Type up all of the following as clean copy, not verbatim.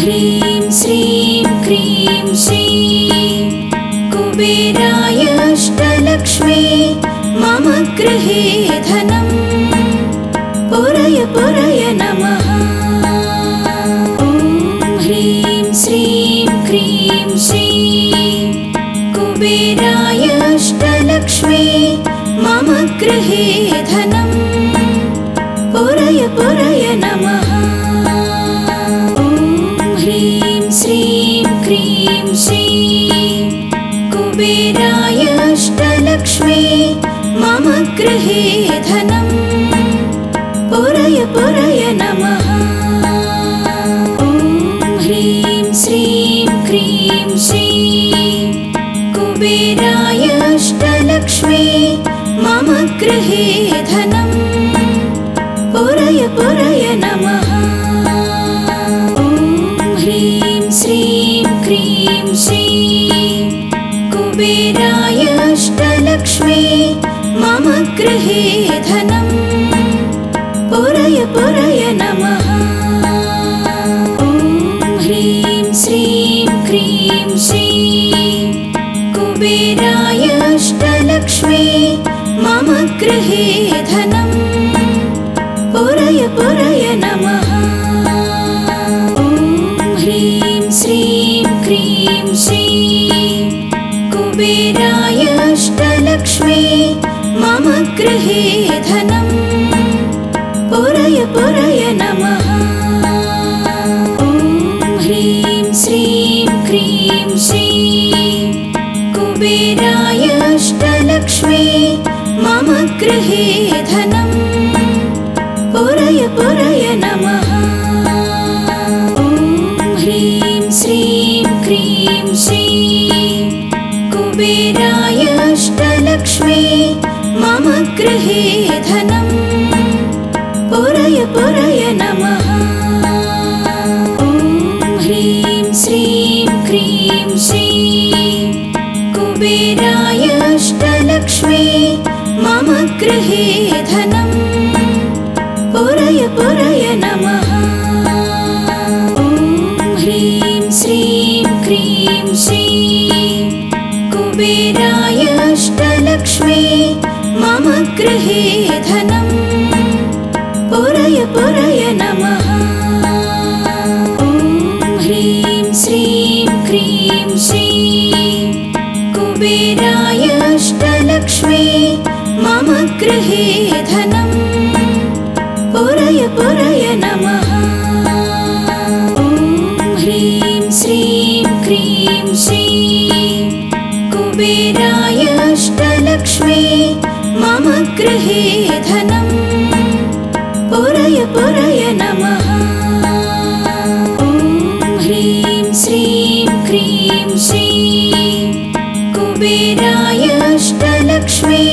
ह्रीं श्रीं क्रीं श्रीं कुबेराय अष्टलक्ष्मी मम गृहे धनं पुरय पुरय नमः। ॐ ह्रीं श्रीं क्रीं श्रीं कुबेराय अष्टलक्ष्मी मम गृहे धनं पुरय पुरय नमः। ॐ ह्रीं श्रीं क्रीं श्रीं कुबेराय अष्टलक्ष्मी मम गृहे धनं पुरय पुरय नमः। ॐ ह्रीं श्रीं क्रीं श्रीं कुबेराय अष्टलक्ष्मी मम गृहे धनं पुरय पुरय नमः। ॐ ह्रीं श्रीं क्रीं श्रीं कुबेराय अष्टलक्ष्मी मम गृहे धनं पुरय पुरय नमः। ॐ ह्रीं श्रीं क्रीं श्रीं कुबेराय अष्टलक्ष्मी मम गृहे धनं पुरय पुरय नमः। ॐ ह्रीं श्रीं क्रीं श्रीं कुबेराय अष्टलक्ष्मी मम गृहे धनं पुरय पुरय नमः। ॐ ह्रीं श्रीं क्रीं श्रीं कुबेराय अष्टलक्ष्मी मम गृहे धनं पुरय पुरय नमः। ॐ ह्रीं श्रीं क्रीं श्रीं कुबेराय अष्टलक्ष्मी मम गृहे धनं पुरय पुरय नमः। ॐ ह्रीं श्रीं क्रीं श्रीं कुबेराय अष्टलक्ष्मी मम गृहे धनं पुरय पुरय नमः। ॐ ह्रीं श्रीं क्रीं श्रीं कुबेराय अष्टलक्ष्मी मम गृहे धनं पुरय पुरय नमः। ॐ ह्रीं श्रीं क्रीं श्रीं कुबेराय अष्टलक्ष्मी मम गृहे धनं पुरय पुरय नमः। ॐ ह्रीं श्रीं क्रीं श्रीं कुबेराय अष्टलक्ष्मी मम गृहे धनं पुरय पुरय नमः। ॐ ह्रीं श्रीं क्रीं श्रीं कुबेराय अष्टलक्ष्मी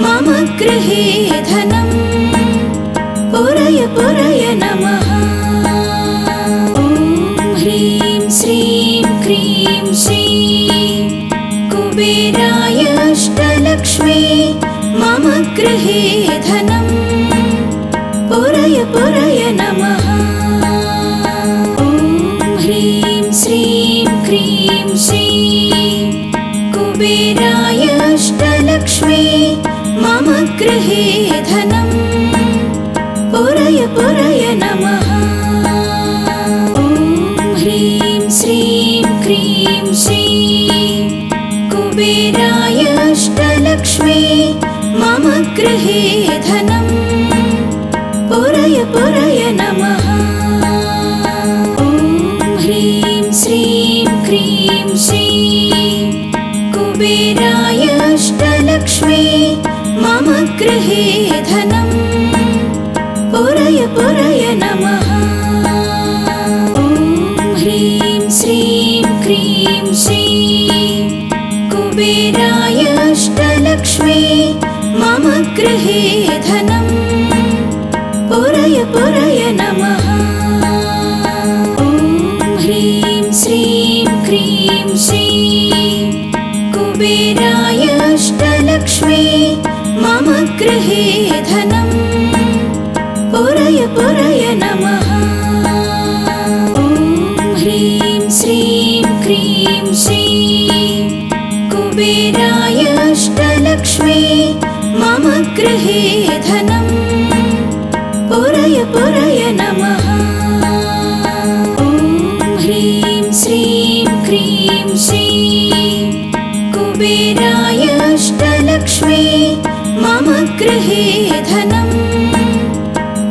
मम गृहे धनं पुरय पुरय नमः। ॐ ह्रीं श्रीं क्रीं श्रीं कुबेराय अष्टलक्ष्मी मम गृहे धनं पुरय पुरय नमः। ॐ ह्रीं श्रीं क्रीं श्रीं कुबेराय अष्टलक्ष्मी मम गृहे धनं पुरय पुरय नमः। ॐ ह्रीं श्रीं क्रीं श्रीं कुबेराय अष्टलक्ष्मी मम गृहे धनं पुरय पुरय नमः। ॐ ह्रीं श्रीं क्रीं श्रीं कुबेराय अष्टलक्ष्मी मम गृहे धनं पुरय पुरय नमः। ॐ ह्रीं श्रीं क्रीं श्रीं कुबेराय अष्टलक्ष्मी मम गृहे धनं पुरय पुरय नमः। ॐ ह्रीं श्रीं क्रीं श्रीं कुबेराय अष्टलक्ष्मी मम गृहे धनं पुरय पुरय नमः। ॐ ह्रीं श्रीं कुबेराय अष्टलक्ष्मी मम गृहे धनं पुरय पुरय नमः। ॐ ह्रीं श्रीं क्रीं श्रीं कुबेराय अष्टलक्ष्मी मम गृहे धनं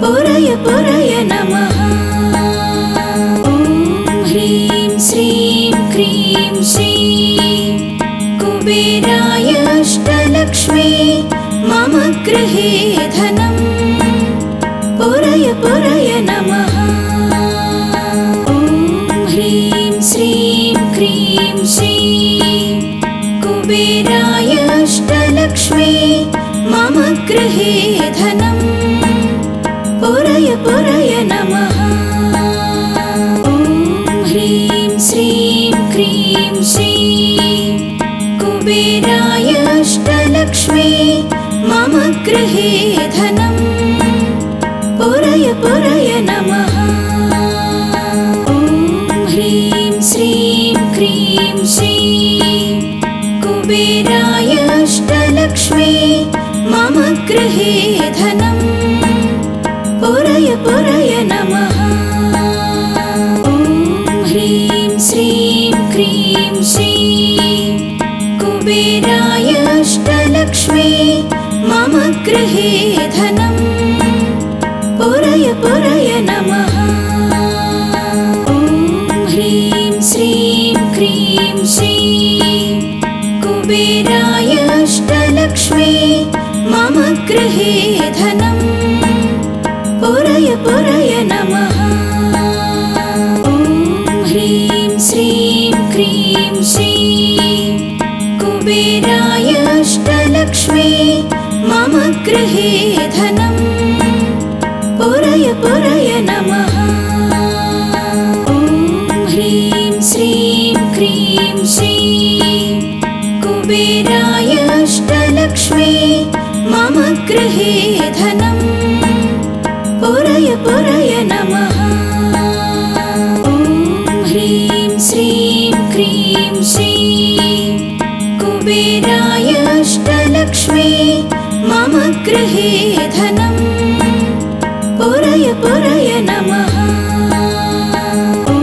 पुरय पुरय नमः। ॐ ह्रीं श्रीं क्रीं श्रीं कुबेराय अष्टलक्ष्मी मम गृहे धनं पुरय पुरय नमः। ॐ ह्रीं श्रीं क्रीं श्रीं कुबेराय अष्टलक्ष्मी मम गृहे धनं पुरय पुरय नमः। ॐ ह्रीं श्रीं क्रीं श्रीं कुबेराय अष्टलक्ष्मी मम गृहे धनं पुरय पुरय नमः। ॐ ह्रीं श्रीं क्रीं श्रीं कुबेराय अष्टलक्ष्मी मम गृहे धनं पुरय पुरय नमः। ॐ ह्रीं श्रीं क्रीं श्रीं कुबेराय अष्टलक्ष्मी मम गृहे धनं पुरय पुरय नमः। ॐ ह्रीं श्रीं क्रीं श्रीं कुबेराय अष्टलक्ष्मी मम गृहे धनं पुरय पुरय नमः। ॐ ह्रीं श्रीं क्रीं श्रीं कुबेराय अष्टलक्ष्मी मम गृहे धनं पुरय पुरय नमः। ॐ ह्रीं श्रीं क्रीं श्रीं कुबेराय अष्टलक्ष्मी मम गृहे धनं पुरय पुरय नमः। ॐ ह्रीं श्रीं क्रीं श्रीं कुबेराय अष्टलक्ष्मी मम गृहे धनं पुरय पुरय नमः। ॐ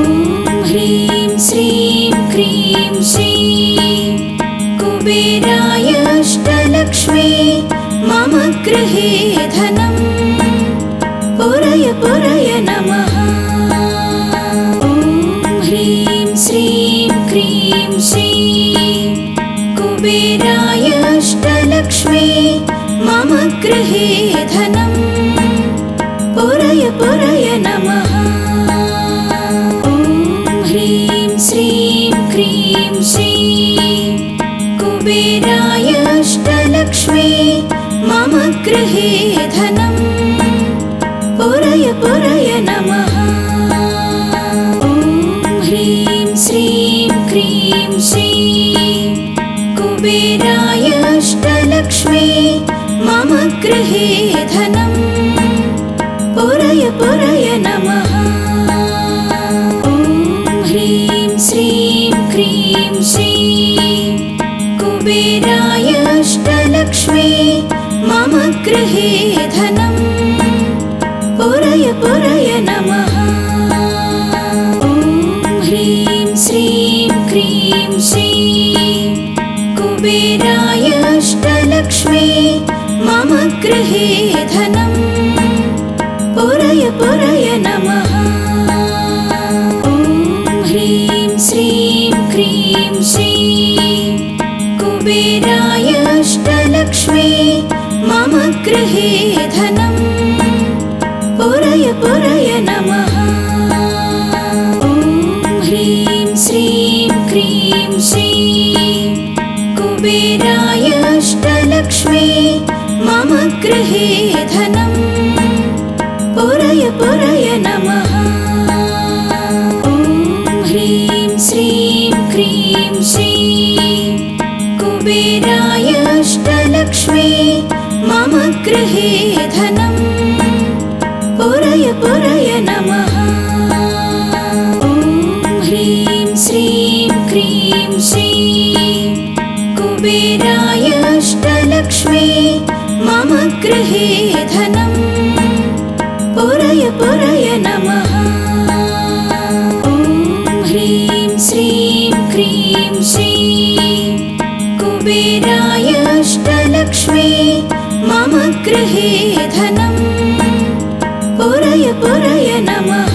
ह्रीं श्रीं क्रीं श्रीं कुबेराय अष्टलक्ष्मी मम गृहे धनं पुरय पुरय नमः। ॐ ह्रीं श्रीं क्रीं श्रीं कुबेराय अष्टलक्ष्मी मम गृहे धनं पुरय पुरय नमः। ॐ ह्रीं श्रीं क्रीं श्रीं कुबेराय अष्टलक्ष्मी मम गृहे धनं पुरय पुरय नमः। ॐ ह्रीं श्रीं क्रीं श्रीं कुबेराय अष्टलक्ष्मी मम गृहे धनं पुरय पुरय नमः। ॐ ह्रीं श्रीं क्रीं श्रीं कुबेराय अष्टलक्ष्मी मम गृहे धनं पुरय पुरय नमः। ॐ ह्रीं श्रीं क्रीं श्रीं कुबेराय अष्टलक्ष्मी मम गृहे धनं पुरय पुरय नमः। ॐ ह्रीं श्रीं क्रीं श्रीं कुबेराय अष्टलक्ष्मी मम गृहे धनं पुरय पुरय नमः। ॐ ह्रीं श्रीं क्रीं श्रीं कुबेराय अष्टलक्ष्मी मम गृहे धनं पुरय पुरय नमः। ॐ ह्रीं श्रीं क्रीं श्रीं कुबेराय अष्टलक्ष्मी मम गृहे धनं पुरय पुरय नमः। ॐ ह्रीं श्रीं क्रीं कुबेराय अष्टलक्ष्मी मम गृहे धनं पुरय पुरय नमः। ॐ ह्रीं श्रीं क्रीं श्रीं कुबेराय अष्टलक्ष्मी मम गृहे धनं पुरय पुरय नमः।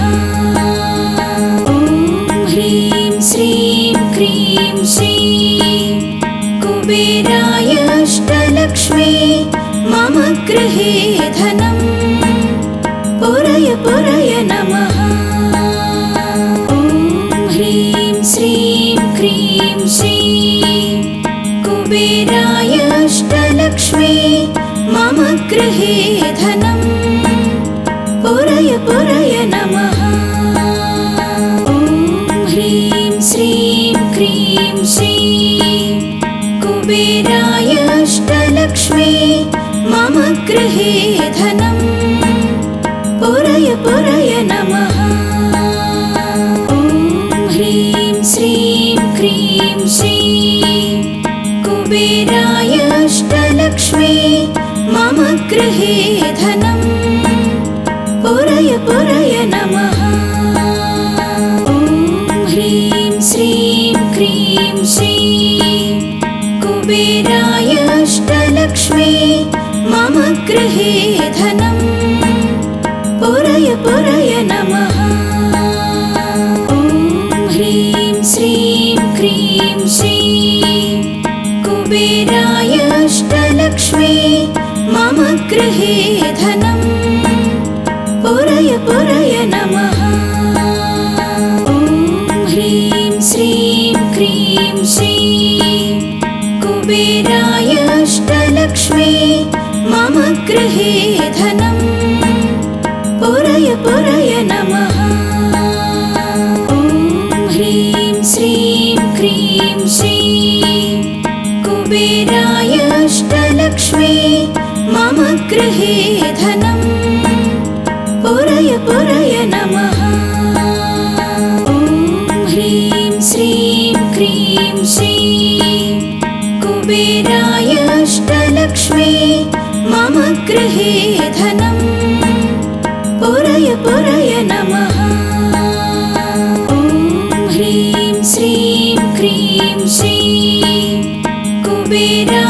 ॐ ह्रीं श्रीं क्रीं श्रीं कुबेराय अष्टलक्ष्मी मम गृहे धनं पुरय पुरय नमः। ॐ ह्रीं श्रीं क्रीं श्रीं कुबेराय अष्टलक्ष्मी मम गृहे धनं पुरय पुरय नमः। ॐ ह्रीं श्रीं क्रीं श्रीं कुबेराय अष्टलक्ष्मी मम गृहे धनं पुरय पुरय नमः। ॐ ह्रीं श्रीं क्रीं श्रीं कुबेराय अष्टलक्ष्मी मम गृहे धनं पुरय पुरय नमः। ॐ ह्रीं श्रीं क्रीं श्रीं कुबेराय अष्टलक्ष्मी मम गृहे धनं पुरय पुरय नमः। ॐ ह्रीं श्रीं क्रीं श्रीं कुबेराय अष्टलक्ष्मी मम गृहे धनं पुरय पुरय नमः। ॐ ह्रीं श्रीं क्रीं श्रीं कुबेराय अष्टलक्ष्मी मम गृहे धनं पुरय पुरय नमः। ॐ ह्रीं श्रीं क्रीं श्रीं कुबेराय अष्टलक्ष्मी मम गृहे धनं पुरय पुरय नमः। ॐ ह्रीं श्रीं क्रीं श्रीं कुबेराय अष्टलक्ष्मी मम गृहे धनं पुरय पुरय नमः। ॐ ह्रीं श्रीं क्रीं श्रीं कुबेराय